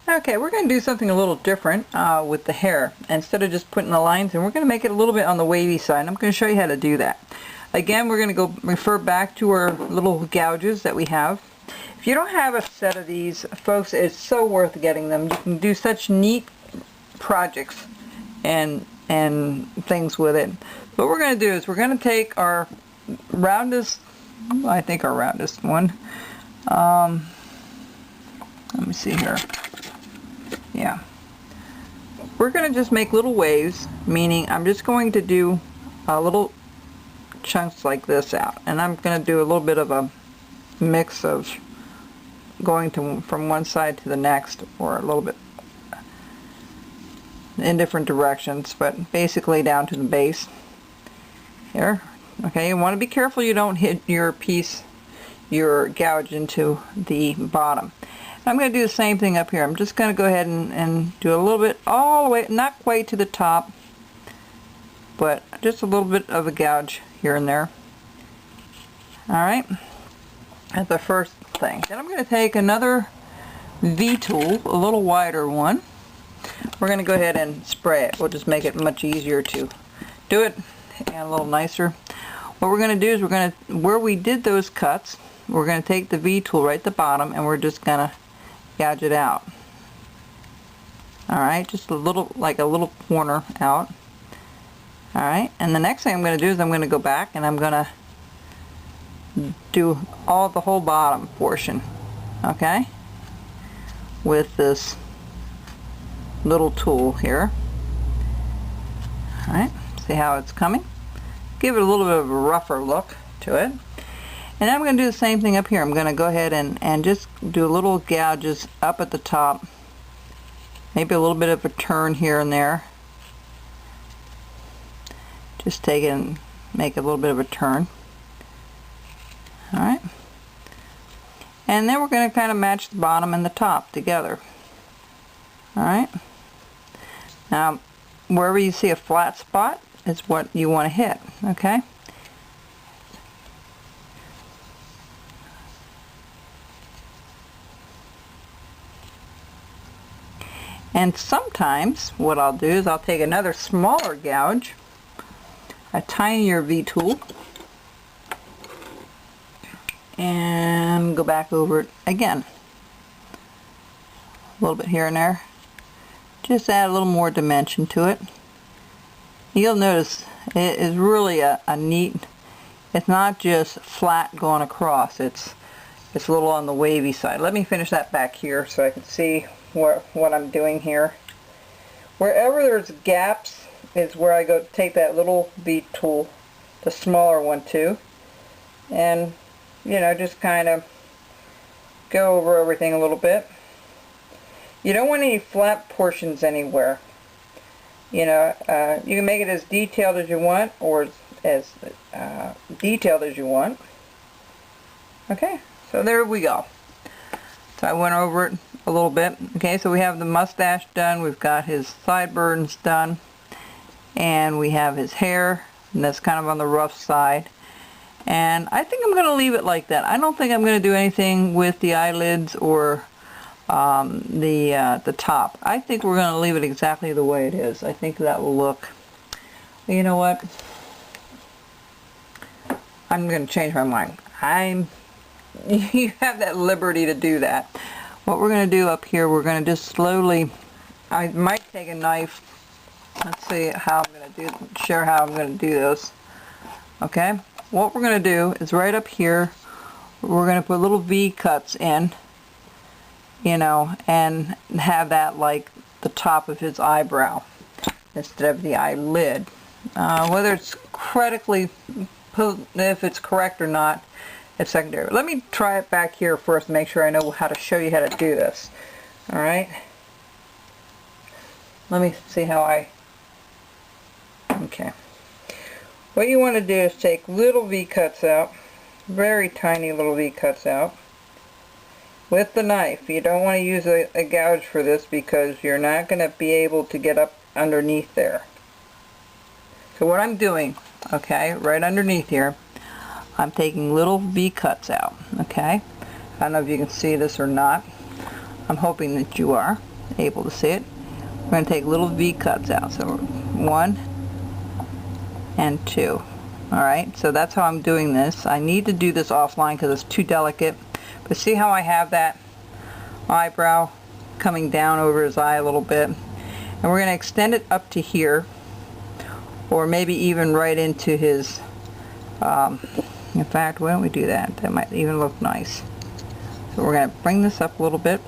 Okay, we're going to do something a little different with the hair. Instead of just putting the lines in, we're going to make it a little bit on the wavy side. I'm going to show you how to do that. Again, we're going to go refer back to our little gouges that we have. If you don't have a set of these, folks, it's so worth getting them. You can do such neat projects and things with it. What we're going to do is we're going to take our roundest, I think our roundest one. Let me see here. Yeah. We're going to just make little waves, meaning I'm just going to do little chunks like this out. And I'm going to do a little bit of a mix of going from one side to the next, or a little bit in different directions, but basically down to the base here. Okay, you want to be careful you don't hit your gouge into the bottom. I'm going to do the same thing up here. I'm just going to go ahead and do a little bit all the way, not quite to the top, but just a little bit of a gouge here and there. Alright, that's the first thing. Then I'm going to take another V tool, a little wider one. We're going to go ahead and spray it. We'll just make it much easier to do it and a little nicer. What we're going to do is we're going to, where we did those cuts, we're going to take the V tool right at the bottom and we're just going to gouge it out. Alright, just a little, like a little corner out. Alright, and the next thing I'm going to do is I'm going to go back and I'm going to do the whole bottom portion, okay, with this little tool here. Alright, see how it's coming? Give it a little bit of a rougher look to it. And I'm going to do the same thing up here. I'm going to go ahead and just do little gouges up at the top. Maybe a little bit of a turn here and there. Just take it and make a little bit of a turn. Alright. And then we're going to kind of match the bottom and the top together. Alright. Now, wherever you see a flat spot is what you want to hit. Okay. And sometimes what I'll do is I'll take another smaller gouge, a tinier V tool, and go back over it again. A little bit here and there. Just add a little more dimension to it. You'll notice it is really a neat, it's not just flat going across, it's a little on the wavy side. Let me finish that back here so I can see what I'm doing here. Wherever there's gaps is where I go take that little V tool, the smaller one too, and you know, just kind of go over everything a little bit. You don't want any flat portions anywhere. You know, you can make it as detailed as you want, or as detailed as you want. Okay, so there we go. So I went over it a little bit. Okay, so we have the mustache done, we've got his sideburns done, and we have his hair, and that's kind of on the rough side. And I think I'm going to leave it like that. I don't think I'm going to do anything with the eyelids or the top. I think we're going to leave it exactly the way it is. I think that will look, you know what, I'm going to change my mind. You have that liberty to do that. What we're going to do up here, we're going to just slowly, I might take a knife. Let's see how I'm going to share how I'm going to do this. Okay, what we're going to do is right up here, we're going to put little V cuts in, you know, and have that like the top of his eyebrow instead of the eyelid. Whether it's if it's correct or not, it's secondary. Let me try it back here first to make sure I know how to show you how to do this. Alright. Let me see how okay. What you want to do is take little V cuts out, very tiny little V cuts out, with the knife. You don't want to use a gouge for this because you're not going to be able to get up underneath there. So what I'm doing, okay, right underneath here, I'm taking little V cuts out, okay? I don't know if you can see this or not. I'm hoping that you are. able to see it. We're going to take little V cuts out. So 1 and 2. Alright, so that's how I'm doing this. I need to do this offline because it's too delicate. But see how I have that eyebrow coming down over his eye a little bit? And we're going to extend it up to here, or maybe even right into his, in fact, why don't we do that? That might even look nice. So we're going to bring this up a little bit.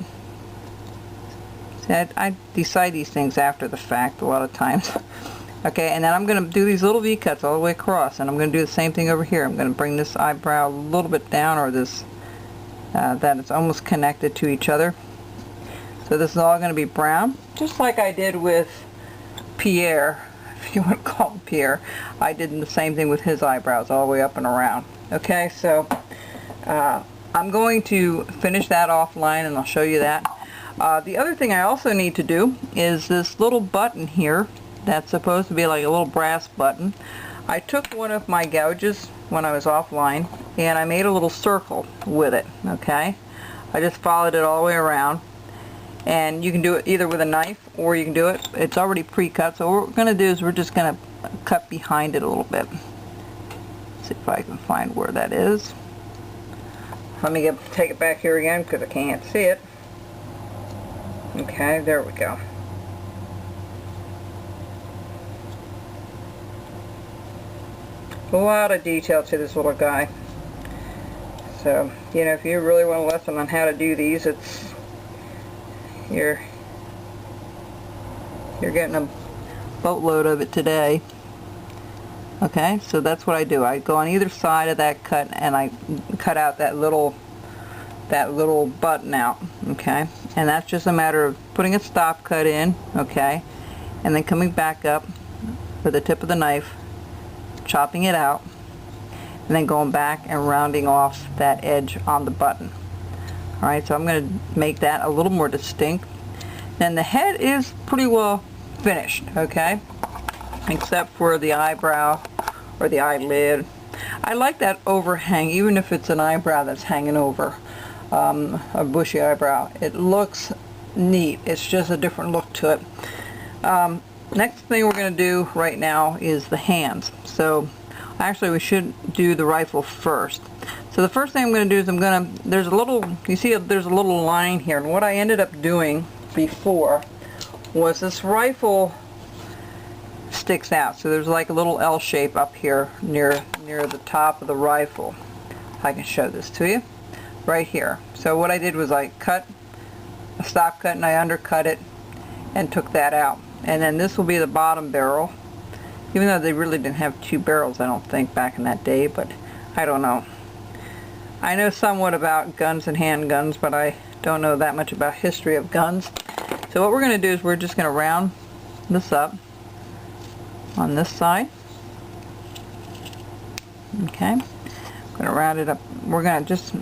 See, I decide these things after the fact a lot of times. Okay, and then I'm going to do these little V cuts all the way across, and I'm going to do the same thing over here. I'm going to bring this eyebrow a little bit down, or this, that it's almost connected to each other. So this is all going to be brown, just like I did with Pierre, if you want to call him Pierre. I did the same thing with his eyebrows, all the way up and around. Okay, so I'm going to finish that offline, and I'll show you that. The other thing I also need to do is this little button here. That's supposed to be like a little brass button. I took one of my gouges when I was offline, and I made a little circle with it. Okay, I just followed it all the way around, and you can do it either with a knife or you can do it, it's already pre-cut. So what we're going to do is we're just going to cut behind it a little bit. See if I can find where that is. Let me take it back here again because I can't see it. Okay, there we go. A lot of detail to this little guy. So, you know, if you really want a lesson on how to do these, it's you're getting a boatload of it today. Okay, so that's what I do. I go on either side of that cut, and I cut out that little button out. Okay, and that's just a matter of putting a stop cut in. Okay, and then coming back up with the tip of the knife, chopping it out, and then going back and rounding off that edge on the button. Alright, so I'm going to make that a little more distinct. Then the head is pretty well finished, okay, except for the eyebrow or the eyelid. I like that overhang, even if it's an eyebrow that's hanging over a bushy eyebrow. It looks neat. It's just a different look to it. Next thing we're going to do right now is the hands. So actually we should do the rifle first. So the first thing I'm going to do is there's a little, you see there's a little line here, and what I ended up doing before was this rifle sticks out. So there's like a little L shape up here near the top of the rifle. If I can show this to you. Right here. So what I did was I cut a stop cut and I undercut it and took that out. And then this will be the bottom barrel, even though they really didn't have two barrels, I don't think, back in that day, but I don't know. I know somewhat about guns and handguns, but I don't know that much about history of guns. So what we're going to do is we're just going to round this up on this side. Okay, I'm going to round it up. We're going to just